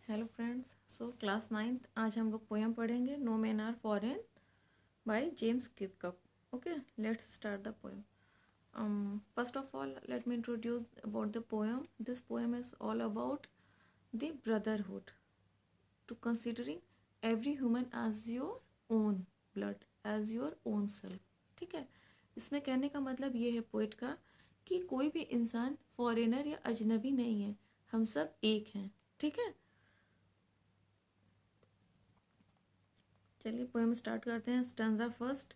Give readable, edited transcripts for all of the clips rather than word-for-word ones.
Hello friends. Class 9th आज हम लोग पोएम पढ़ेंगे no man are foreign by James Kirkup. Okay, let's start the poem. First of all, let me introduce about the poem. This poem is all about the brotherhood, to considering every human as your own blood, as your own self. ठीक है, इसमें कहने का मतलब ये है poet का कि कोई भी इंसान फॉरेनर या अजनबी नहीं है, हम सब एक हैं. ठीक है, चलिए पोएम स्टार्ट करते हैं. Stanza first.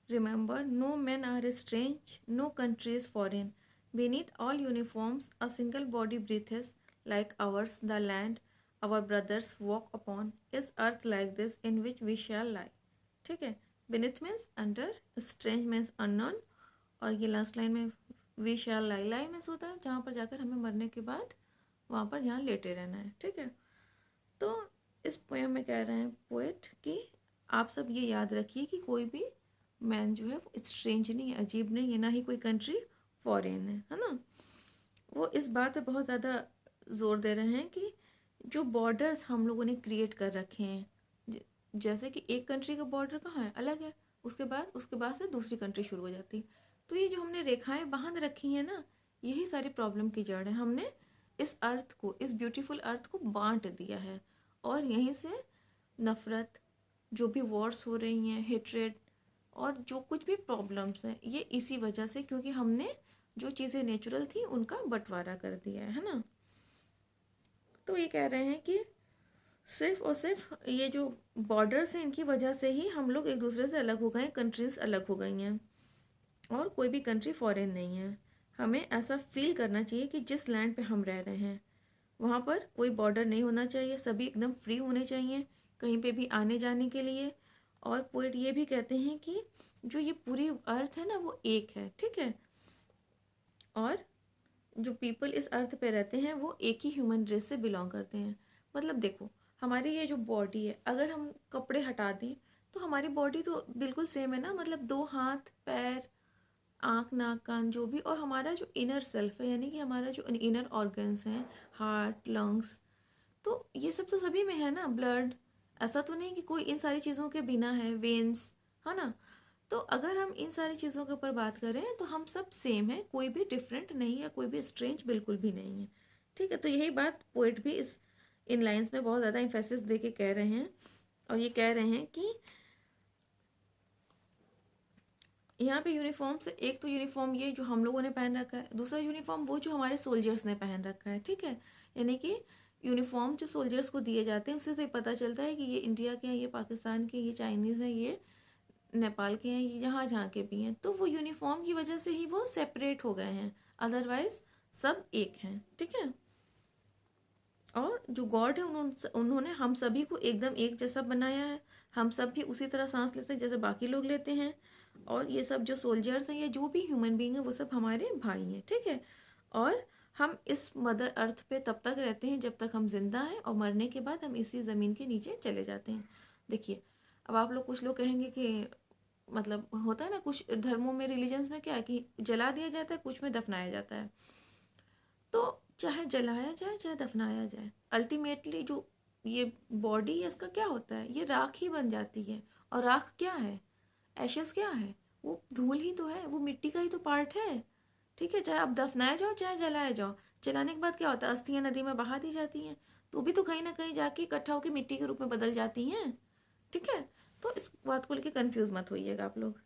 Remember no man are strange, no country is foreign, beneath all uniforms a single body breathes like ours the land our brothers walk upon is earth like this in which we shall lie. ठीक है, beneath means under, strange means unknown, और ये last line में we shall lie. Lie means होता है जहाँ पर जाकर हमें मरने के बाद वहाँ पर जहाँ लेटे रहना है. ठीक है, तो इस पोएम में कह रहे हैं पोएट कि आप सब ये याद रखिए कि कोई भी मैन जो है वो स्ट्रेंज नहीं है, अजीब नहीं है, ना ही कोई कंट्री फॉरेन है ना. वो इस बात पे बहुत ज़्यादा जोर दे रहे हैं कि जो बॉर्डर्स हम लोगों ने क्रिएट कर रखे हैं, जैसे कि एक कंट्री का बॉर्डर कहाँ है, अलग है, उसके बाद से दूसरी कंट्री शुरू हो जाती. तो ये जो हमने रेखाएं बांध रखी हैं ना, यही सारी प्रॉब्लम की जड़ है. हमने इस अर्थ को, इस ब्यूटीफुल अर्थ को बांट दिया है, और यहीं से नफ़रत, जो भी वॉर्स हो रही हैं, हेट्रेड, और जो कुछ भी प्रॉब्लम्स हैं, ये इसी वजह से, क्योंकि हमने जो चीज़ें नेचुरल थी उनका बंटवारा कर दिया है ना. तो ये कह रहे हैं कि सिर्फ और सिर्फ ये जो बॉर्डर्स हैं इनकी वजह से ही हम लोग एक दूसरे से अलग हो गए, कंट्रीज़ अलग हो गई हैं, और कोई भी कंट्री फॉरेन नहीं है. हमें ऐसा फील करना चाहिए कि जिस लैंड पे हम रह रहे हैं वहाँ पर कोई बॉर्डर नहीं होना चाहिए, सभी एकदम फ्री होने चाहिए कहीं पे भी आने जाने के लिए. और पोएट ये भी कहते हैं कि जो ये पूरी अर्थ है ना वो एक है. ठीक है, और जो पीपल इस अर्थ पे रहते हैं वो एक ही ह्यूमन रेस से बिलोंग करते हैं. मतलब देखो, हमारी ये जो बॉडी है, अगर हम कपड़े हटा दें तो हमारी बॉडी तो बिल्कुल सेम है ना. मतलब दो हाथ पैर, आँख नाक कान जो भी, और हमारा जो इनर सेल्फ है, यानी कि हमारा जो इनर ऑर्गन्स हैं, हार्ट लंग्स, तो ये सब तो सभी में है ना. ब्लड, ऐसा तो नहीं कि कोई इन सारी चीज़ों के बिना है, वेन्स, है ना. तो अगर हम इन सारी चीज़ों के ऊपर बात करें तो हम सब सेम है, कोई भी डिफरेंट नहीं है, कोई भी स्ट्रेंज बिल्कुल भी नहीं है. ठीक है, तो यही बात पोएट भी इस इन लाइंस में बहुत ज़्यादा इम्फेसिस दे के कह रहे हैं. और ये कह रहे हैं कि यहाँ पे यूनिफॉर्म से, एक तो यूनिफॉर्म ये जो हम लोगों ने पहन रखा है, दूसरा यूनिफॉर्म वो जो हमारे सोल्जर्स ने पहन रखा है. ठीक है, यानी कि यूनिफॉर्म जो सोल्जर्स को दिए जाते हैं उससे तो पता चलता है कि ये इंडिया के हैं, ये पाकिस्तान के, ये चाइनीज़ हैं, ये नेपाल के हैं, ये जहाँ जहाँ के भी हैं. तो वो यूनिफॉर्म की वजह से ही वो सेपरेट हो गए हैं, अदरवाइज सब एक हैं. ठीक है, और जो गॉड है उन्होंने हम सभी को एकदम एक जैसा बनाया है. हम सब भी उसी तरह सांस लेते हैं जैसे बाकी लोग लेते हैं, और ये सब जो सोल्जर्स हैं या जो भी ह्यूमन बीइंग है वो सब हमारे भाई हैं. ठीक है, और हम इस मदर अर्थ पे तब तक रहते हैं जब तक हम जिंदा हैं, और मरने के बाद हम इसी ज़मीन के नीचे चले जाते हैं. देखिए, अब आप लोग, कुछ लोग कहेंगे कि मतलब होता है ना, कुछ धर्मों में, रिलीजन्स में क्या है कि जला दिया जाता है, कुछ में दफनाया जाता है. तो चाहे जलाया जाए चाहे दफनाया जाए, अल्टीमेटली जो ये बॉडी है इसका क्या होता है, ये राख ही बन जाती है. और राख क्या है, एशेस क्या है, वो धूल ही तो है, वो मिट्टी का ही तो पार्ट है. ठीक है, चाहे आप दफनाए जाओ चाहे जलाए जाओ, जलाने के बाद क्या होता है, अस्थियां नदी में बहा दी जाती हैं, तो भी तो कहीं ना कहीं जाके इकट्ठा होकर मिट्टी के रूप में बदल जाती हैं. ठीक है, तो इस बात को लेकर कंफ्यूज मत होइएगा आप लोग.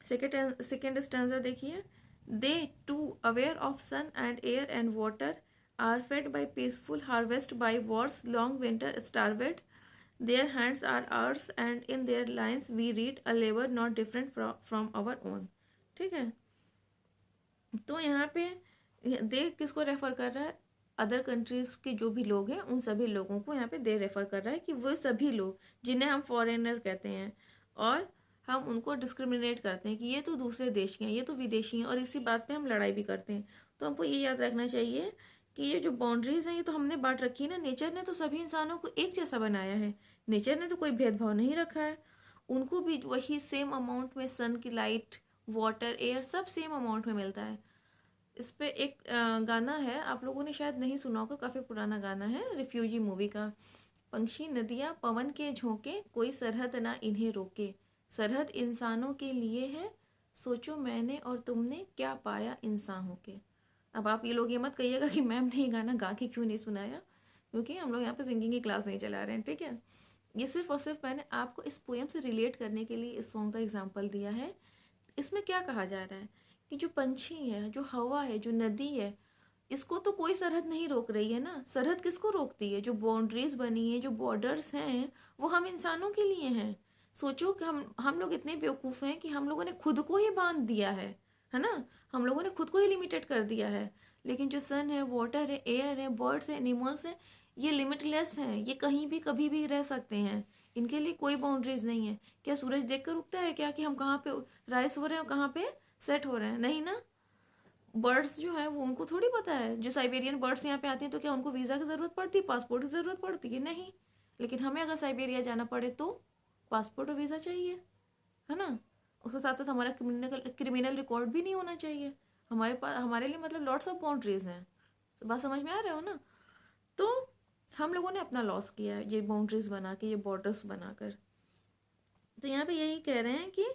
सेकेंड स्टैंजा देखिए. They too aware of sun and air and water are fed by peaceful harvest by wars long winter starved. Their hands are ours and in their lines we read a labour not different from our own. ठीक है, तो यहाँ पे दे किसको refer कर रहा है, other countries के जो भी लोग हैं उन सभी लोगों को यहाँ पे दे रेफर कर रहा है कि वो सभी लोग जिन्हें हम फॉरेनर कहते हैं, और हम उनको डिस्क्रिमिनेट करते हैं कि ये तो दूसरे देश के हैं, ये तो विदेशी हैं, और इसी बात पे हम लड़ाई भी करते हैं. तो हमको ये याद रखना चाहिए कि ये जो बाउंड्रीज़ हैं ये तो हमने बांट रखी है ना. नेचर ने तो सभी इंसानों को एक जैसा बनाया है, नेचर ने तो कोई भेदभाव नहीं रखा है. उनको भी वही सेम अमाउंट में सन की लाइट, वाटर, एयर सब सेम अमाउंट में मिलता है. इस पे एक गाना है, आप लोगों ने शायद नहीं सुना होगा, काफ़ी पुराना गाना है, रिफ्यूजी मूवी का। पंछी नदियाँ पवन के झोंके, कोई सरहद ना इन्हें रोके, सरहद इंसानों के लिए है, सोचो मैंने और तुमने क्या पाया इंसान होके। अब आप ये लोग ये मत कहिएगा कि मैम ने ये गाना गा के क्यों नहीं सुनाया, क्योंकि हम लोग यहाँ पे सिंगिंग की क्लास नहीं चला रहे हैं, ठीक है। ये सिर्फ और सिर्फ मैंने आपको इस पोएम से रिलेट करने के लिए इस सॉन्ग का एग्जाम्पल दिया है। इसमें क्या कहा जा रहा है कि जो पंछी है, जो हवा है, जो नदी है, इसको तो कोई सरहद नहीं रोक रही है ना। सरहद किसको रोकती है? जो बाउंड्रीज बनी है, जो बॉर्डर्स हैं, वो हम इंसानों के लिए हैं। सोचो कि हम लोग इतने बेवकूफ़ हैं कि हम लोगों ने खुद को ही बांध दिया है ना। हम लोगों ने खुद को ही लिमिटेड कर दिया है। लेकिन जो सन है, वाटर है, एयर है, बर्ड्स है, एनिमल्स हैं, ये लिमिटलेस हैं। ये कहीं भी कभी भी रह सकते हैं। इनके लिए कोई बाउंड्रीज नहीं है। क्या सूरज देख कर उगता है क्या कि हम कहाँ पे राइज हो रहे हैं और कहाँ पे सेट हो रहे हैं? नहीं ना। बर्ड्स जो है वो उनको थोड़ी पता है। जो साइबेरियन बर्ड्स यहाँ पे आती हैं तो क्या उनको वीज़ा की ज़रूरत पड़ती है, पासपोर्ट की ज़रूरत पड़ती है? नहीं। लेकिन हमें अगर साइबेरिया जाना पड़े तो पासपोर्ट और वीज़ा चाहिए, है ना। उसके साथ साथ हमारा क्रिमिनल रिकॉर्ड भी नहीं होना चाहिए। हमारे पास, हमारे लिए मतलब लॉट्स ऑफ बाउंड्रीज हैं। तो बात समझ में आ रहे हो ना। तो हम लोगों ने अपना लॉस किया है ये बाउंड्रीज बना के, ये बॉर्डर्स बनाकर। तो यहाँ पे यही कह रहे हैं कि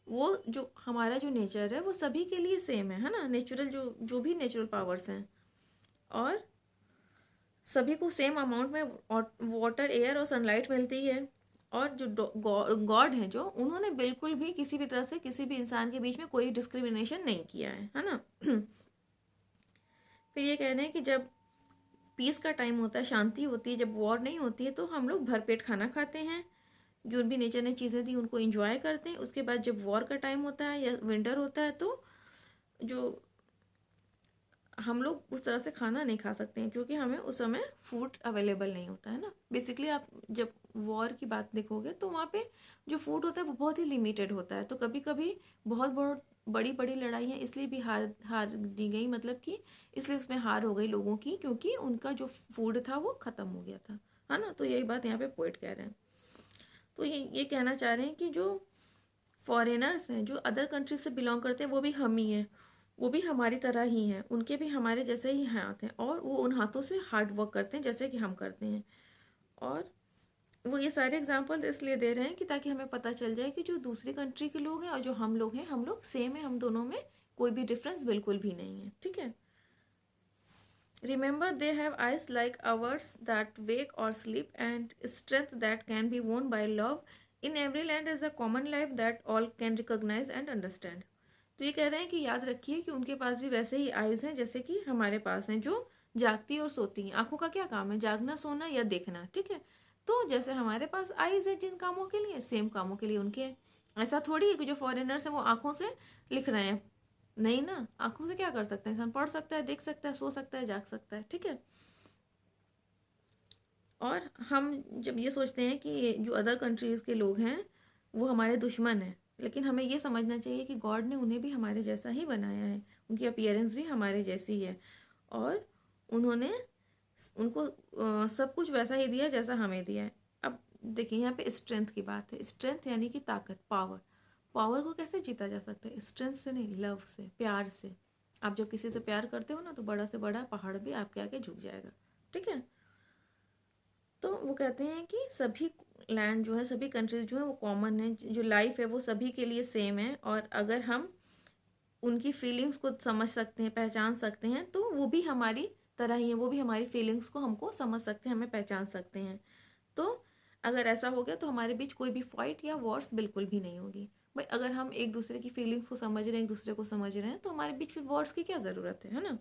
वो जो हमारा जो नेचर है वो सभी के लिए सेम है ना। नेचुरल जो जो भी नेचुरल पावर्स हैं, और सभी को सेम अमाउंट में वाटर, एयर और सनलाइट मिलती है। और जो गॉड हैं, जो उन्होंने बिल्कुल भी किसी भी तरह से किसी भी इंसान के बीच में कोई डिस्क्रिमिनेशन नहीं किया है ना। फिर ये कह रहे हैं कि जब पीस का टाइम होता है, शांति होती है, जब वॉर नहीं होती है, तो हम लोग भरपेट खाना खाते हैं, जो भी नेचर ने चीज़ें दी उनको एंजॉय करते हैं। उसके बाद जब वॉर का टाइम होता है या विंटर होता है, तो जो हम लोग उस तरह से खाना नहीं खा सकते हैं, क्योंकि हमें उस समय फूड अवेलेबल नहीं होता है ना। बेसिकली आप जब वॉर की बात देखोगे तो वहाँ पे जो फूड होता है वो बहुत ही लिमिटेड होता है। तो कभी कभी बहुत बहुत बड़ी बड़ी लड़ाइयाँ इसलिए भी हार हार दी गई, मतलब कि इसलिए उसमें हार हो गई लोगों की, क्योंकि उनका जो फूड था वो ख़त्म हो गया था, है ना। तो यही बात यहाँ पे पोइट कह रहे हैं। तो ये कहना चाह रहे हैं कि जो फॉरेनर्स हैं, जो अदर कंट्रीज से बिलोंग करते हैं, वो भी हम ही हैं, वो भी हमारी तरह ही हैं, उनके भी हमारे जैसे ही हाथ हैं, और वो उन हाथों से हार्ड वर्क करते हैं जैसे कि हम करते हैं। और वो ये सारे एग्जांपल्स इसलिए दे रहे हैं कि ताकि हमें पता चल जाए कि जो दूसरी कंट्री के लोग हैं और जो हम लोग हैं, हम लोग सेम है, हम दोनों में कोई भी डिफरेंस बिल्कुल भी नहीं है, ठीक है। Remember, they have eyes like ours that wake or sleep, and strength that can be won by love. In every land is a common life that all can recognize and understand. तो ये कह रहे हैं कि याद रखिए कि उनके पास भी वैसे ही आइज़ हैं जैसे कि हमारे पास हैं, जो जागती और सोती हैं। आंखों का क्या काम है? जागना, सोना या देखना, ठीक है। तो जैसे हमारे पास आइज़ है जिन कामों के लिए, सेम कामों के लिए उनके हैं। ऐसा थोड़ी है कि जो फॉरेनर्स हैं वो आंखों से लिख रहे हैं। नहीं ना। आंखों से क्या कर सकते हैं इंसान? पढ़ सकता है, देख सकता है, सो सकता है, जाग सकता है, ठीक है। और हम जब ये सोचते हैं कि जो अदर कंट्रीज़ के लोग हैं वो हमारे दुश्मन हैं, लेकिन हमें ये समझना चाहिए कि गॉड ने उन्हें भी हमारे जैसा ही बनाया है। उनकी अपीयरेंस भी हमारे जैसी है, और उन्होंने उनको सब कुछ वैसा ही दिया जैसा हमें दिया है। अब देखिए यहाँ पे स्ट्रेंथ की बात है। स्ट्रेंथ यानी कि ताकत, पावर। पावर को कैसे जीता जा सकता है? स्ट्रेंथ से नहीं, लव से, प्यार से। आप जब किसी से प्यार करते हो ना, तो बड़ा से बड़ा पहाड़ भी आपके आगे झुक जाएगा, ठीक है। तो वो कहते हैं कि सभी लैंड जो है, सभी कंट्रीज जो है वो कॉमन है, जो लाइफ है वो सभी के लिए सेम है। और अगर हम उनकी फीलिंग्स को समझ सकते हैं, पहचान सकते हैं, तो वो भी हमारी तरह ही है, वो भी हमारी फीलिंग्स को हमको समझ सकते हैं, हमें पहचान सकते हैं। तो अगर ऐसा हो गया तो हमारे बीच कोई भी फाइट या वॉर्स बिल्कुल भी नहीं होगी। भाई अगर हम एक दूसरे की फीलिंग्स को समझ रहे हैं, एक दूसरे को समझ रहे हैं, तो हमारे बीच फिर वॉर्स की क्या ज़रूरत है ना।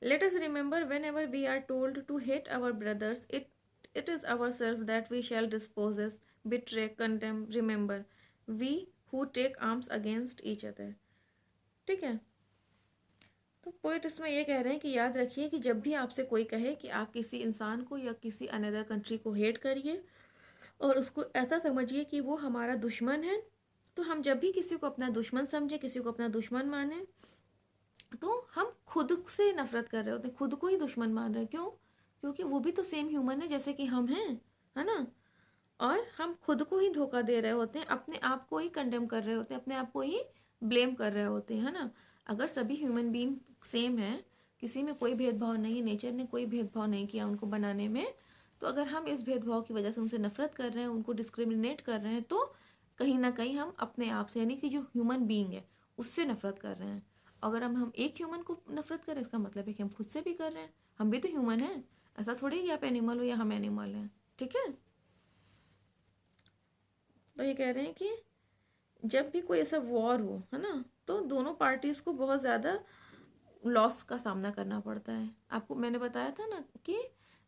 Let us remember, whenever we are told to hate our brothers, it is ourselves that we shall dispose, betray, condemn. Remember, we who take arms against each other. ठीक है। तो पोइट इसमें ये कह रहे हैं कि याद रखिए कि जब भी आपसे कोई कहे कि आप किसी इंसान को या किसी अनदर कंट्री को हेट करिए और उसको ऐसा समझिए कि वो हमारा दुश्मन है, तो हम जब भी किसी को अपना दुश्मन समझे, किसी को अपना दुश्मन माने, तो हम खुद से नफरत कर रहे होते हैं, खुद को ही दुश्मन मान रहे हैं। क्यों? क्योंकि वो भी तो सेम ह्यूमन है जैसे कि हम हैं, है ना। और हम खुद को ही धोखा दे रहे होते हैं, अपने आप को ही कंडेम कर रहे होते हैं, अपने आप को ही ब्लेम कर रहे होते हैं, है ना। अगर सभी ह्यूमन बीइंग सेम है, किसी में कोई भेदभाव नहीं है, नेचर ने कोई भेदभाव नहीं किया उनको बनाने में, तो अगर हम इस भेदभाव की वजह से उनसे नफरत कर रहे हैं, उनको डिस्क्रिमिनेट कर रहे हैं, तो कहीं ना कहीं हम अपने आप से यानी कि जो ह्यूमन बीइंग है उससे नफरत कर रहे हैं। अगर हम एक ह्यूमन को नफरत करें, इसका मतलब है कि हम खुद से भी कर रहे हैं। हम भी तो ह्यूमन हैं, ऐसा थोड़ी कि आप एनिमल हो या हम एनिमल हैं। ठीक है, तो ये कह रहे हैं कि जब भी कोई ऐसा वॉर हो, है ना, तो दोनों पार्टीज को बहुत ज़्यादा लॉस का सामना करना पड़ता है। आपको मैंने बताया था ना कि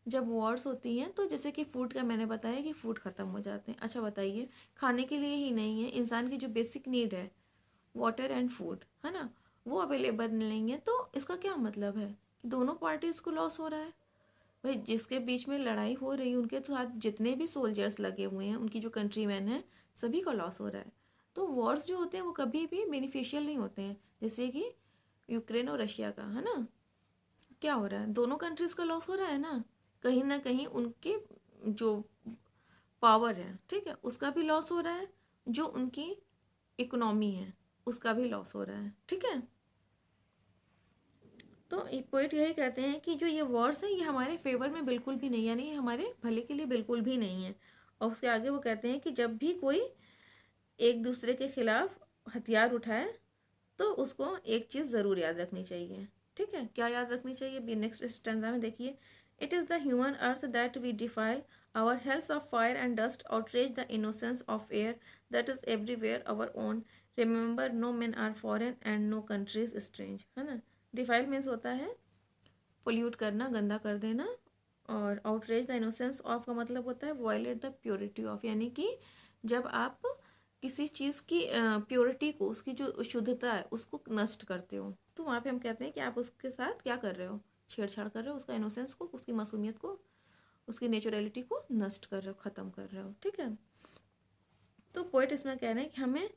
जब वॉर्स होती हैं तो जैसे कि फूड का मैंने बताया कि फूड ख़त्म हो जाते हैं। अच्छा बताइए, खाने के लिए ही नहीं है, इंसान की जो बेसिक नीड है वाटर एंड फूड, है ना, वो अवेलेबल नहीं है, तो इसका क्या मतलब है कि दोनों पार्टीज़ को लॉस हो रहा है। भाई जिसके बीच में लड़ाई हो रही है उनके साथ जितने भी सोल्जर्स लगे हुए हैं, उनकी जो कंट्री मैन है, सभी का लॉस हो रहा है। तो वॉर्स जो होते हैं वो कभी भी बेनिफिशियल नहीं होते हैं। जैसे कि यूक्रेन और रशिया का, है ना, क्या हो रहा है, दोनों कंट्रीज का लॉस हो रहा है ना कहीं उनके जो पावर है, ठीक है, उसका भी लॉस हो रहा है, जो उनकी इकोनॉमी है उसका भी लॉस हो रहा है। ठीक है, तो पोइट यही कहते हैं कि जो ये वॉर्स है ये हमारे फेवर में बिल्कुल भी नहीं, यानी ये हमारे भले के लिए बिल्कुल भी नहीं है। और उसके आगे वो कहते हैं कि जब भी कोई एक दूसरे के खिलाफ हथियार उठाए तो उसको एक चीज़ ज़रूर याद रखनी चाहिए। ठीक है, क्या याद रखनी चाहिए, भी नेक्स्ट स्टैंजा में देखिए। It is the human earth that we defile our health of fire and dust outrage the innocence of air that is everywhere our own remember no man are foreign and no country is strange, है ना। Defile means होता है pollute करना, गंदा कर देना, और outrage the innocence of का मतलब होता है वायलेट द प्योरिटी ऑफ, यानी कि जब आप किसी चीज़ की प्योरिटी को, उसकी जो शुद्धता है उसको नष्ट करते हो, तो वहाँ पे हम कहते हैं कि आप उसके साथ क्या कर रहे हो, छेड़छाड़ कर रहे हो, उसका इनोसेंस को, उसकी मासूमियत को, उसकी नेचुरलिटी को नष्ट कर रहे हो, ख़त्म कर रहे हो। ठीक है, तो पोइट इसमें कह रहे हैं कि हमें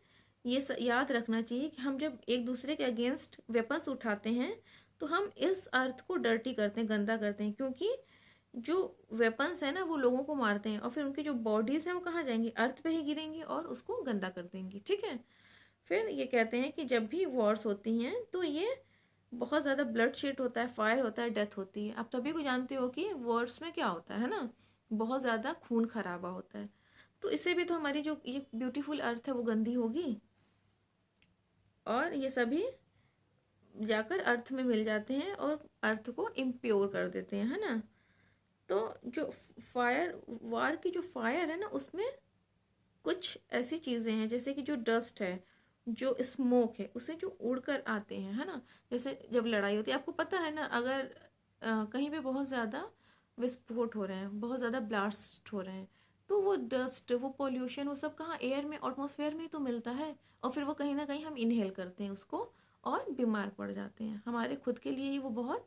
ये याद रखना चाहिए कि हम जब एक दूसरे के अगेंस्ट वेपन्स उठाते हैं तो हम इस अर्थ को डर्टी करते हैं, गंदा करते हैं, क्योंकि जो वेपन्स है ना वो लोगों को मारते हैं और फिर उनकी जो बॉडीज़ हैं वो कहाँ जाएंगी, अर्थ पे ही गिरेंगी और उसको गंदा कर देंगी। ठीक है, फिर ये कहते हैं कि जब भी वॉर्स होती हैं तो ये बहुत ज़्यादा ब्लड शेड होता है, फायर होता है, डेथ होती है। आप तभी को जानते हो कि वॉर्स में क्या होता है ना, बहुत ज़्यादा खून खराबा होता है। तो इससे भी तो हमारी जो ये ब्यूटीफुल अर्थ है वो गंदी होगी, और ये सभी जाकर अर्थ में मिल जाते हैं और अर्थ को इम्प्योर कर देते हैं, है ना। तो जो फायर वार की जो फायर है ना उसमें कुछ ऐसी चीज़ें हैं जैसे कि जो डस्ट है, जो स्मोक है, उसे जो उड़कर आते हैं, है ना। जैसे जब लड़ाई होती है, आपको पता है ना, अगर कहीं पे बहुत ज़्यादा विस्फोट हो रहे हैं, बहुत ज़्यादा ब्लास्ट हो रहे हैं, तो वो डस्ट, वो पॉल्यूशन, वो सब कहाँ, एयर में, एटमॉस्फेयर में ही तो मिलता है, और फिर वो कहीं ना कहीं हम इनहेल करते हैं उसको और बीमार पड़ जाते हैं। हमारे खुद के लिए ही वो बहुत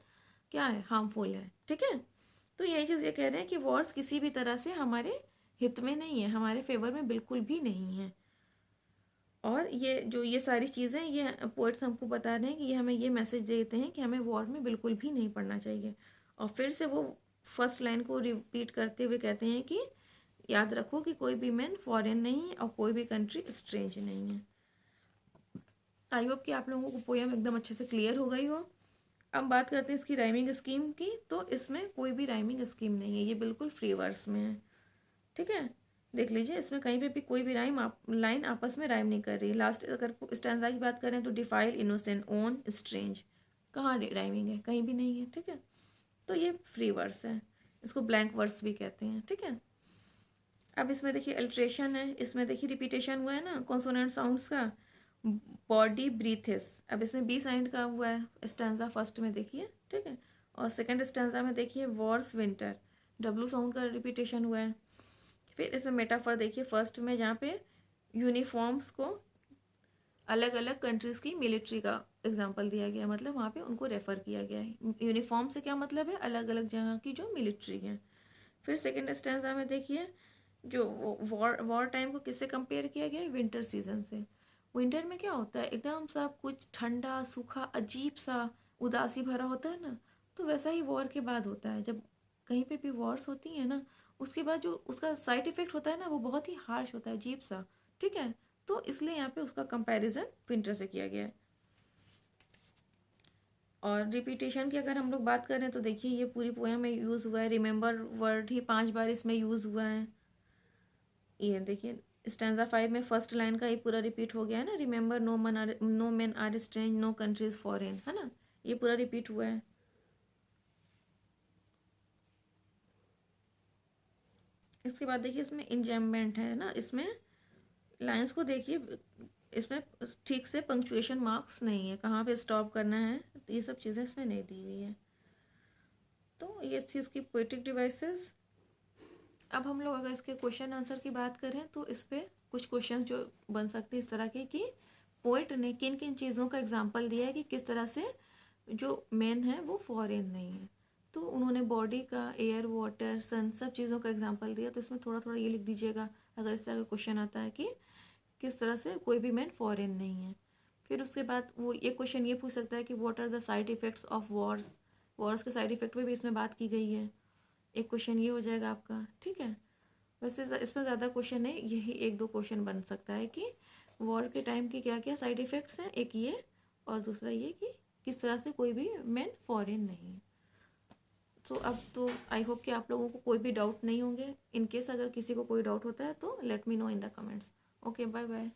क्या है, हार्मफुल है। ठीक है, तो यही चीज़ ये कह रहे हैं कि वॉर्स किसी भी तरह से हमारे हित में नहीं है, हमारे फेवर में बिल्कुल भी नहीं है। और ये जो ये सारी चीज़ें ये पोइट्स हमको बता रहे हैं कि ये हमें ये मैसेज देते हैं कि हमें वॉर में बिल्कुल भी नहीं पढ़ना चाहिए। और फिर से वो फर्स्ट लाइन को रिपीट करते हुए कहते हैं कि याद रखो कि कोई भी मैन फॉरेन नहीं है और कोई भी कंट्री स्ट्रेंज नहीं है। आई होप कि आप लोगों को पोयम एकदम अच्छे से क्लियर हो गई हो। अब बात करते हैं इसकी राइमिंग स्कीम की, तो इसमें कोई भी राइमिंग स्कीम नहीं है, ये बिल्कुल फ्री वर्स में है। ठीक है, देख लीजिए, इसमें कहीं पे भी कोई भी लाइन आपस में राइम नहीं कर रही। लास्ट अगर स्टैंजा की बात करें तो डिफाइल, इनोसेंट, ओन, स्ट्रेंज, कहाँ राइमिंग है, कहीं भी नहीं है। ठीक है, तो ये फ्री वर्स है, इसको ब्लैंक वर्स भी कहते हैं। ठीक है, अब इसमें देखिए अल्ट्रेशन है, इसमें देखिए रिपीटेशन हुआ है ना कॉन्सोनेंट साउंड्स का, बॉडी ब्रीथेस। अब इसमें बी साइंड का हुआ है स्टैंजा फर्स्ट में देखिए, ठीक है, और सेकंड स्टैंजा में देखिए वॉर्स विंटर, डब्लू साउंड का रिपीटेशन हुआ है। फिर इसमें मेटाफर देखिए फर्स्ट में, जहाँ पे यूनिफॉर्म्स को अलग अलग कंट्रीज़ की मिलिट्री का एग्जांपल दिया गया, मतलब वहाँ पे उनको रेफ़र किया गया है। यूनिफॉर्म से क्या मतलब है, अलग अलग जगह की जो मिलिट्री है। फिर सेकेंड स्टैंजा में देखिए जो वॉर टाइम को किससे कंपेयर किया गया है, विंटर सीजन से। विंटर में क्या होता है, एकदम सा कुछ ठंडा सूखा अजीब सा उदासी भरा होता है ना, तो वैसा ही वॉर के बाद होता है। जब कहीं पे भी वॉर्स होती है ना, उसके बाद जो उसका साइड इफेक्ट होता है ना वो बहुत ही हार्श होता है, अजीब सा। ठीक है, तो इसलिए यहाँ पे उसका कंपैरिजन विंटर से किया गया है। और रिपीटेशन की अगर हम लोग बात करें तो देखिए ये पूरी पोएम में यूज़ हुआ है, रिमेंबर वर्ड ही 5 बार इसमें यूज़ हुआ है। ये देखिए स्टैंजा 5 में फर्स्ट लाइन का ये पूरा रिपीट हो गया है ना, remember no man are strange no country is foreign, है ना, ये पूरा रिपीट हुआ है। इसके बाद देखिए इसमें इंजैम्बमेंट है ना, इसमें लाइंस को देखिए, इसमें ठीक से पंक्चुएशन मार्क्स नहीं है, कहाँ पे स्टॉप करना है, ये सब चीज़ें इसमें नहीं दी हुई है। तो ये थी इसकी पोएटिक डिवाइसेस। अब हम लोग अगर इसके क्वेश्चन आंसर की बात करें तो इस पर कुछ क्वेश्चन जो बन सकते हैं इस तरह के कि पोएट ने किन किन चीज़ों का एग्जाम्पल दिया है कि किस तरह से जो मैन है वो फॉरेन नहीं है। तो उन्होंने बॉडी का, एयर, वाटर, सन, सब चीज़ों का एग्जाम्पल दिया। तो इसमें थोड़ा थोड़ा ये लिख दीजिएगा अगर इस तरह का क्वेश्चन आता है कि किस तरह से कोई भी मैन फॉरेन नहीं है। फिर उसके बाद वो एक क्वेश्चन ये पूछ सकता है कि what are the side effects of wars, wars के साइड इफ़ेक्ट में भी इसमें बात की गई है। एक क्वेश्चन ये हो जाएगा आपका, ठीक है। वैसे इसमें ज़्यादा क्वेश्चन है, यही एक दो क्वेश्चन बन सकता है कि वॉर के टाइम की क्या क्या साइड इफ़ेक्ट्स हैं, एक ये और दूसरा ये कि किस तरह से कोई भी मैन फॉरेन नहीं है। तो अब तो आई होप कि आप लोगों को कोई भी डाउट नहीं होंगे। इन केस अगर किसी को कोई डाउट होता है तो let me know in the comments. Okay, bye bye.